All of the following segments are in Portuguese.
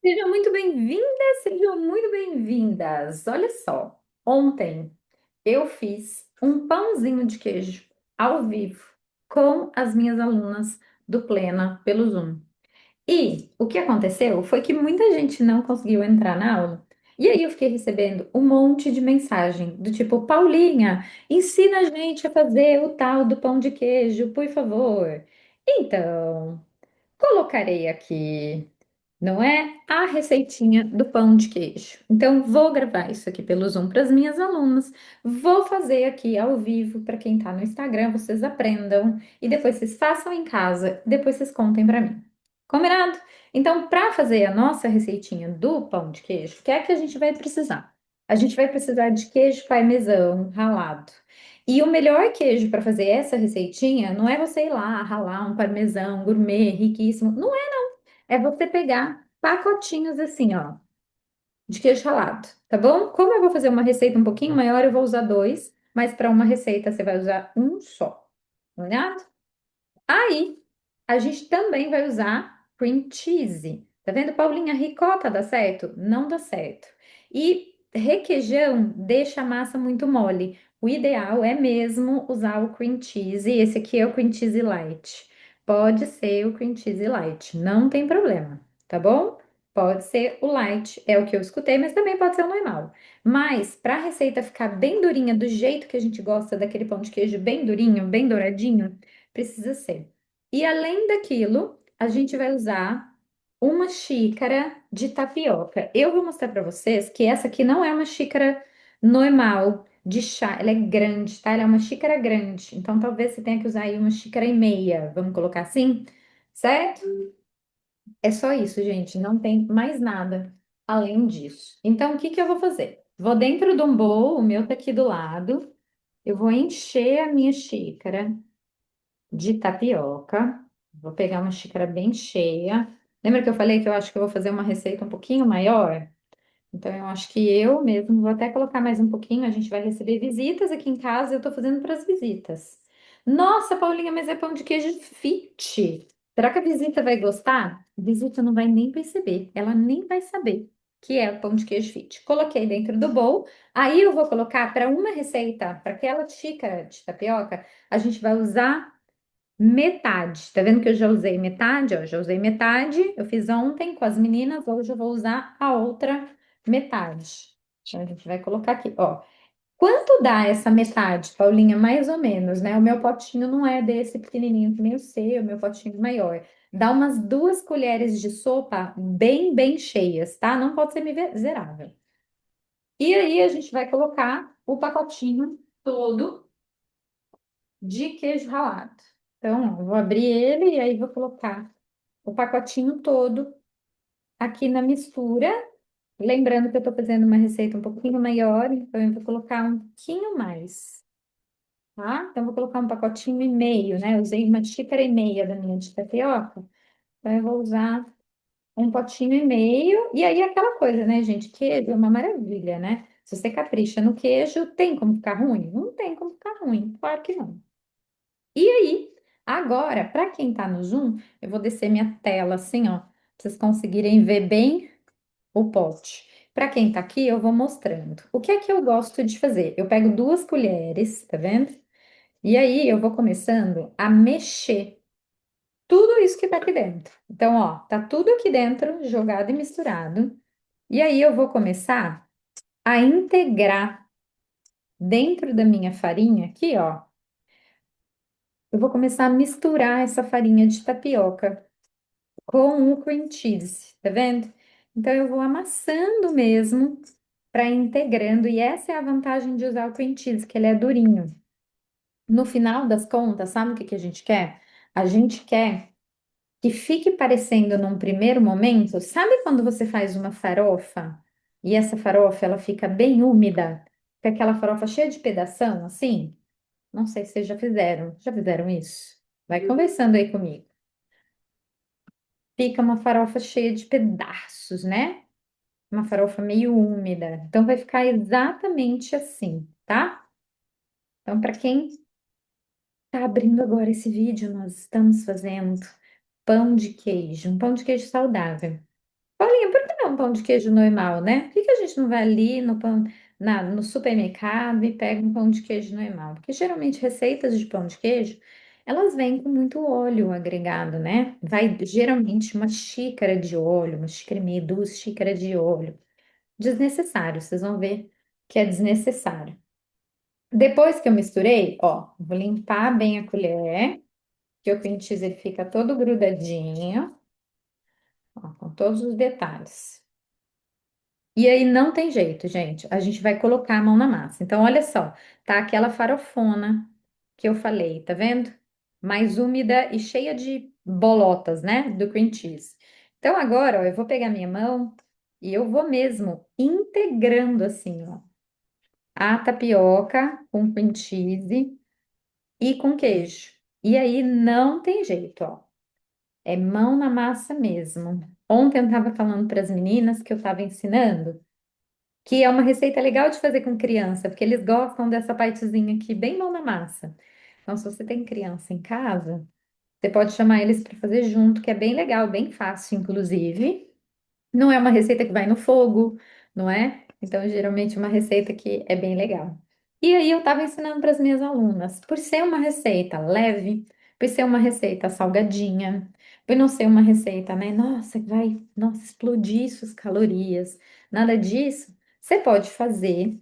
Sejam muito bem-vindas, sejam muito bem-vindas. Olha só, ontem eu fiz um pãozinho de queijo ao vivo com as minhas alunas do Plena pelo Zoom. E o que aconteceu foi que muita gente não conseguiu entrar na aula. E aí eu fiquei recebendo um monte de mensagem do tipo, Paulinha, ensina a gente a fazer o tal do pão de queijo, por favor. Então, colocarei aqui, não é? A receitinha do pão de queijo. Então, vou gravar isso aqui pelo Zoom para as minhas alunas. Vou fazer aqui ao vivo para quem está no Instagram, vocês aprendam e depois vocês façam em casa, depois vocês contem para mim. Combinado? Então, para fazer a nossa receitinha do pão de queijo, o que é que a gente vai precisar? A gente vai precisar de queijo parmesão ralado. E o melhor queijo para fazer essa receitinha não é você ir lá ralar um parmesão gourmet riquíssimo. Não é você pegar pacotinhos assim, ó, de queijo ralado, tá bom? Como eu vou fazer uma receita um pouquinho maior, eu vou usar dois, mas para uma receita você vai usar um só, combinado? Aí, a gente também vai usar cream cheese. Tá vendo, Paulinha? Ricota dá certo? Não dá certo. E requeijão deixa a massa muito mole. O ideal é mesmo usar o cream cheese. Esse aqui é o cream cheese light. Pode ser o cream cheese light, não tem problema, tá bom? Pode ser o light, é o que eu escutei, mas também pode ser o normal. Mas para a receita ficar bem durinha, do jeito que a gente gosta daquele pão de queijo bem durinho, bem douradinho, precisa ser. E além daquilo, a gente vai usar uma xícara de tapioca. Eu vou mostrar para vocês que essa aqui não é uma xícara normal de chá, ela é grande, tá? Ela é uma xícara grande. Então talvez você tenha que usar aí uma xícara e meia, vamos colocar assim, certo? É só isso, gente, não tem mais nada além disso. Então o que que eu vou fazer? Vou dentro de um bowl, o meu tá aqui do lado. Eu vou encher a minha xícara de tapioca. Vou pegar uma xícara bem cheia. Lembra que eu falei que eu acho que eu vou fazer uma receita um pouquinho maior? Então, eu acho que eu mesmo vou até colocar mais um pouquinho. A gente vai receber visitas aqui em casa. Eu tô fazendo para as visitas. Nossa, Paulinha, mas é pão de queijo fit. Será que a visita vai gostar? A visita não vai nem perceber. Ela nem vai saber que é pão de queijo fit. Coloquei dentro do bowl. Aí eu vou colocar para uma receita, para aquela xícara de tapioca, a gente vai usar metade. Tá vendo que eu já usei metade? Ó, já usei metade. Eu fiz ontem com as meninas, hoje eu vou usar a outra metade. Então, a gente vai colocar aqui, ó. Quanto dá essa metade, Paulinha? Mais ou menos, né? O meu potinho não é desse pequenininho que nem o seu, o meu potinho é maior. Dá umas 2 colheres de sopa bem cheias, tá? Não pode ser miserável. E aí a gente vai colocar o pacotinho todo de queijo ralado. Então, ó, eu vou abrir ele e aí vou colocar o pacotinho todo aqui na mistura. Lembrando que eu tô fazendo uma receita um pouquinho maior, então eu vou colocar um pouquinho mais, tá? Então, eu vou colocar um pacotinho e meio, né? Eu usei uma xícara e meia da minha de tapioca, então eu vou usar um potinho e meio. E aí, aquela coisa, né, gente? Queijo é uma maravilha, né? Se você capricha no queijo, tem como ficar ruim? Não tem como ficar ruim, claro que não. E aí, agora, para quem está no Zoom, eu vou descer minha tela assim, ó, pra vocês conseguirem ver bem o pote. Para quem está aqui, eu vou mostrando. O que é que eu gosto de fazer? Eu pego 2 colheres, tá vendo? E aí eu vou começando a mexer tudo isso que tá aqui dentro. Então, ó, tá tudo aqui dentro, jogado e misturado. E aí eu vou começar a integrar dentro da minha farinha aqui, ó. Eu vou começar a misturar essa farinha de tapioca com o cream cheese, tá vendo? Então eu vou amassando mesmo para integrando, e essa é a vantagem de usar o cream cheese, que ele é durinho. No final das contas, sabe o que que a gente quer? A gente quer que fique parecendo num primeiro momento, sabe quando você faz uma farofa e essa farofa ela fica bem úmida, fica aquela farofa cheia de pedação, assim? Não sei se vocês já fizeram isso? Vai conversando aí comigo. Fica uma farofa cheia de pedaços, né? Uma farofa meio úmida. Então vai ficar exatamente assim, tá? Então, para quem tá abrindo agora esse vídeo, nós estamos fazendo pão de queijo, um pão de queijo saudável. um pão de queijo normal, né? Por que que a gente não vai ali no supermercado e pega um pão de queijo normal? Porque geralmente receitas de pão de queijo, elas vêm com muito óleo agregado, né? Vai geralmente uma xícara de óleo, uma xícara e meia, 2 xícaras de óleo. Desnecessário, vocês vão ver que é desnecessário. Depois que eu misturei, ó, vou limpar bem a colher, que o cream cheese ele fica todo grudadinho, ó, com todos os detalhes. E aí não tem jeito, gente. A gente vai colocar a mão na massa. Então, olha só, tá aquela farofona que eu falei, tá vendo? Mais úmida e cheia de bolotas, né? Do cream cheese. Então, agora, ó, eu vou pegar minha mão e eu vou mesmo integrando assim, ó, a tapioca com cream cheese e com queijo. E aí não tem jeito, ó. É mão na massa mesmo. Ontem eu estava falando para as meninas que eu estava ensinando que é uma receita legal de fazer com criança, porque eles gostam dessa partezinha aqui, bem mão na massa. Então, se você tem criança em casa, você pode chamar eles para fazer junto, que é bem legal, bem fácil, inclusive. Não é uma receita que vai no fogo, não é? Então, geralmente, é uma receita que é bem legal. E aí, eu estava ensinando para as minhas alunas, por ser uma receita leve, por ser uma receita salgadinha, por não ser uma receita, né? Nossa, que vai, nossa, explodir suas calorias, nada disso. Você pode fazer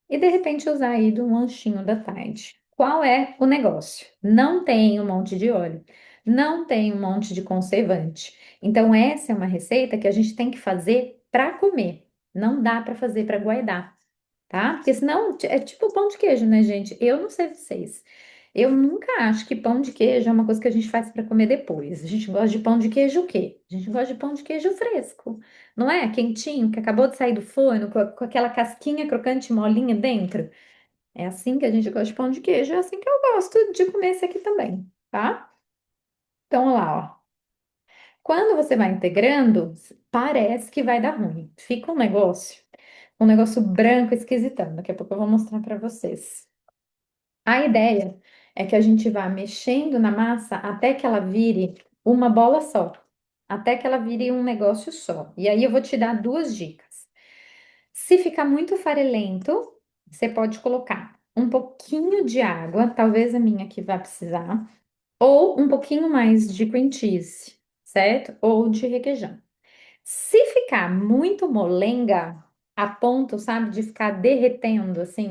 e de repente usar aí de um lanchinho da tarde. Qual é o negócio? Não tem um monte de óleo, não tem um monte de conservante. Então, essa é uma receita que a gente tem que fazer para comer. Não dá para fazer para guardar, tá? Porque senão é tipo pão de queijo, né, gente? Eu não sei vocês. Eu nunca acho que pão de queijo é uma coisa que a gente faz para comer depois. A gente gosta de pão de queijo o quê? A gente gosta de pão de queijo fresco, não é? Quentinho, que acabou de sair do forno, com aquela casquinha crocante molinha dentro. É assim que a gente gosta de pão de queijo, é assim que eu gosto de comer esse aqui também, tá? Então, olha lá, ó. Quando você vai integrando, parece que vai dar ruim. Fica um negócio branco esquisitão. Daqui a pouco eu vou mostrar para vocês. A ideia é que a gente vá mexendo na massa até que ela vire uma bola só, até que ela vire um negócio só. E aí eu vou te dar 2 dicas. Se ficar muito farelento, você pode colocar um pouquinho de água, talvez a minha aqui vá precisar, ou um pouquinho mais de cream cheese, certo? Ou de requeijão. Se ficar muito molenga, a ponto, sabe, de ficar derretendo assim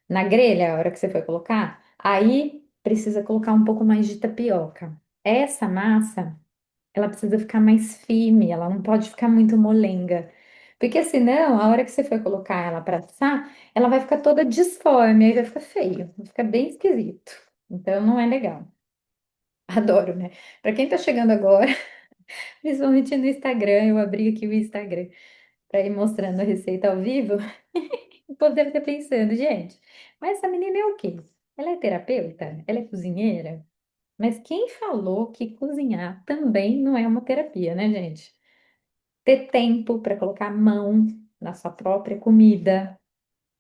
na grelha, a hora que você for colocar, aí precisa colocar um pouco mais de tapioca. Essa massa, ela precisa ficar mais firme, ela não pode ficar muito molenga. Porque senão, a hora que você for colocar ela para assar, ela vai ficar toda disforme, aí vai ficar feio, vai ficar bem esquisito. Então não é legal. Adoro, né? Para quem tá chegando agora, principalmente no Instagram, eu abri aqui o Instagram para ir mostrando a receita ao vivo. O povo deve estar pensando, gente, mas essa menina é o quê? Ela é terapeuta? Ela é cozinheira? Mas quem falou que cozinhar também não é uma terapia, né, gente? Ter tempo para colocar a mão na sua própria comida,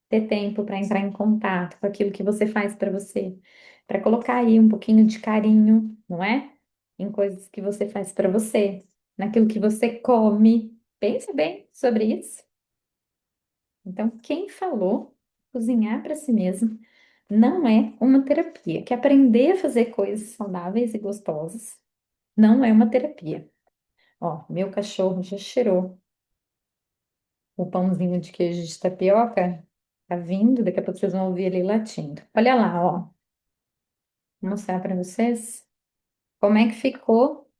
ter tempo para entrar em contato com aquilo que você faz para você, para colocar aí um pouquinho de carinho, não é? Em coisas que você faz para você, naquilo que você come. Pense bem sobre isso. Então, quem falou cozinhar para si mesmo não é uma terapia, que aprender a fazer coisas saudáveis e gostosas não é uma terapia. Ó, meu cachorro já cheirou o pãozinho de queijo de tapioca, tá vindo, daqui a pouco vocês vão ouvir ele latindo. Olha lá, ó, vou mostrar para vocês como é que ficou.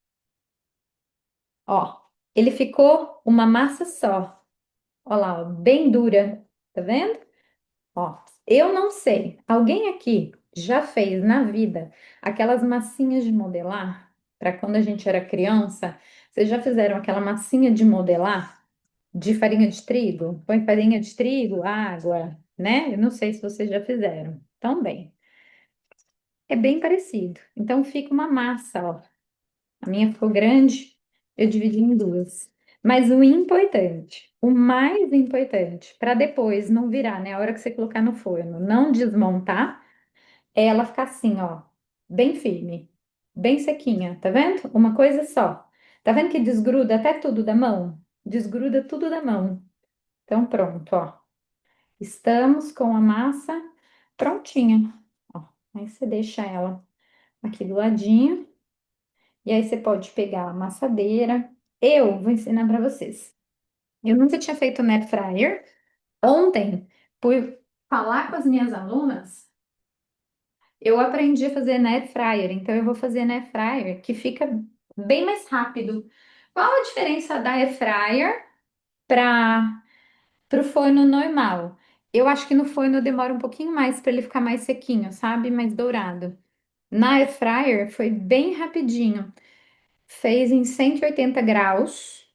Ó, ele ficou uma massa só. Ó lá, ó, bem dura, tá vendo? Ó, eu não sei. Alguém aqui já fez na vida aquelas massinhas de modelar? Para quando a gente era criança, vocês já fizeram aquela massinha de modelar de farinha de trigo? Põe farinha de trigo, água, né? Eu não sei se vocês já fizeram. Também. É bem parecido. Então fica uma massa, ó. A minha ficou grande, eu dividi em duas. Mas o importante, o mais importante, para depois não virar, né? A hora que você colocar no forno, não desmontar, é ela ficar assim, ó, bem firme, bem sequinha, tá vendo? Uma coisa só. Tá vendo que desgruda até tudo da mão? desgruda tudo da mão. Então, pronto, ó. Estamos com a massa prontinha. Ó, aí você deixa ela aqui do ladinho. E aí você pode pegar a amassadeira. Eu vou ensinar para vocês. Eu nunca tinha feito net fryer. Ontem, por falar com as minhas alunas, eu aprendi a fazer net fryer. Então eu vou fazer net fryer que fica bem mais rápido. Qual a diferença da air fryer para o forno normal? Eu acho que no forno demora um pouquinho mais para ele ficar mais sequinho, sabe? Mais dourado. Na air fryer foi bem rapidinho. Fez em 180 graus.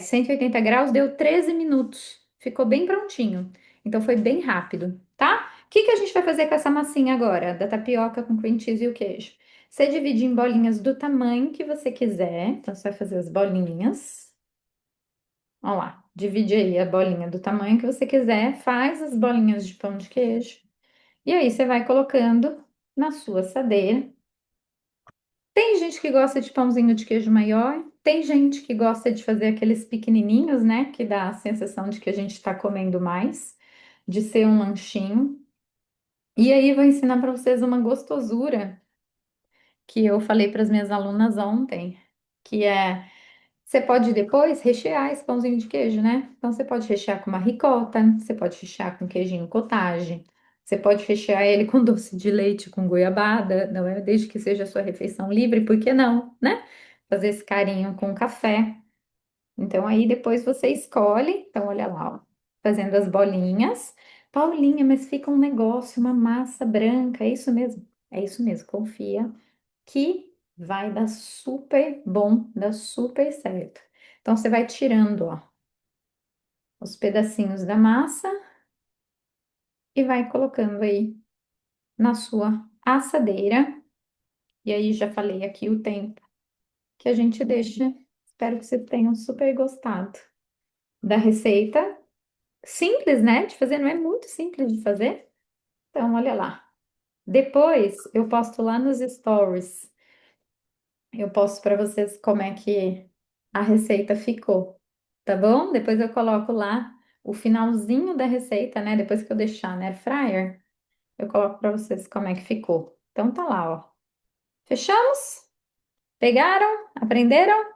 180 graus deu 13 minutos. Ficou bem prontinho. Então foi bem rápido, tá? O que que a gente vai fazer com essa massinha agora? Da tapioca com cream cheese e o queijo. Você divide em bolinhas do tamanho que você quiser. Então você vai fazer as bolinhas. Olha lá, divide aí a bolinha do tamanho que você quiser. Faz as bolinhas de pão de queijo. E aí você vai colocando na sua assadeira. Tem gente que gosta de pãozinho de queijo maior, tem gente que gosta de fazer aqueles pequenininhos, né? Que dá a sensação de que a gente está comendo mais, de ser um lanchinho. E aí vou ensinar para vocês uma gostosura que eu falei para as minhas alunas ontem, que é você pode depois rechear esse pãozinho de queijo, né? Então você pode rechear com uma ricota, você pode rechear com queijinho cottage, você pode rechear ele com doce de leite, com goiabada, não é? Desde que seja a sua refeição livre, por que não, né? Fazer esse carinho com café. Então aí depois você escolhe, então olha lá, ó, fazendo as bolinhas. Paulinha, mas fica um negócio, uma massa branca, é isso mesmo? É isso mesmo, confia que vai dar super bom, dar super certo. Então, você vai tirando, ó, os pedacinhos da massa e vai colocando aí na sua assadeira. E aí, já falei aqui o tempo que a gente deixa. Espero que vocês tenham super gostado da receita. Simples, né? De fazer, não é muito simples de fazer. Então, olha lá. Depois, eu posto lá nos stories. Eu posto para vocês como é que a receita ficou, tá bom? Depois eu coloco lá o finalzinho da receita, né? Depois que eu deixar na air fryer, eu coloco para vocês como é que ficou. Então tá lá, ó. Fechamos? Pegaram? Aprenderam?